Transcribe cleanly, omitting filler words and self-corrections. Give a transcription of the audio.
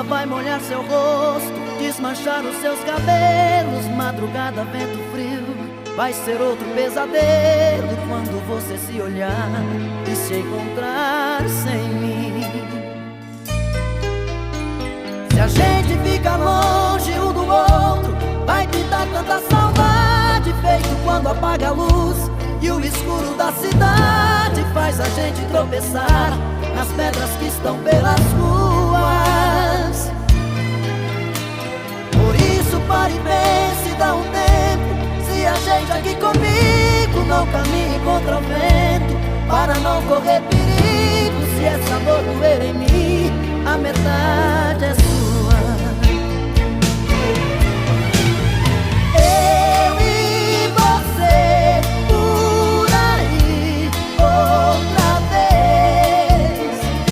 chuva vai molhar seu rosto, desmanchar os seus cabelos. Madrugada, vento frio, vai ser outro pesadelo quando você se olhar e se encontrar sem mim. Se a gente fica longe um do outro, vai te dar tanta saudade, feito quando apaga a luz e o escuro da cidade faz a gente tropeçar nas pedras que estão pelas ruas. Por isso pare e pense, dá um tempo. Se a gente aqui comigo não caminhe contra o vento, para não correr perigo, se essa dor doer em mim, a metade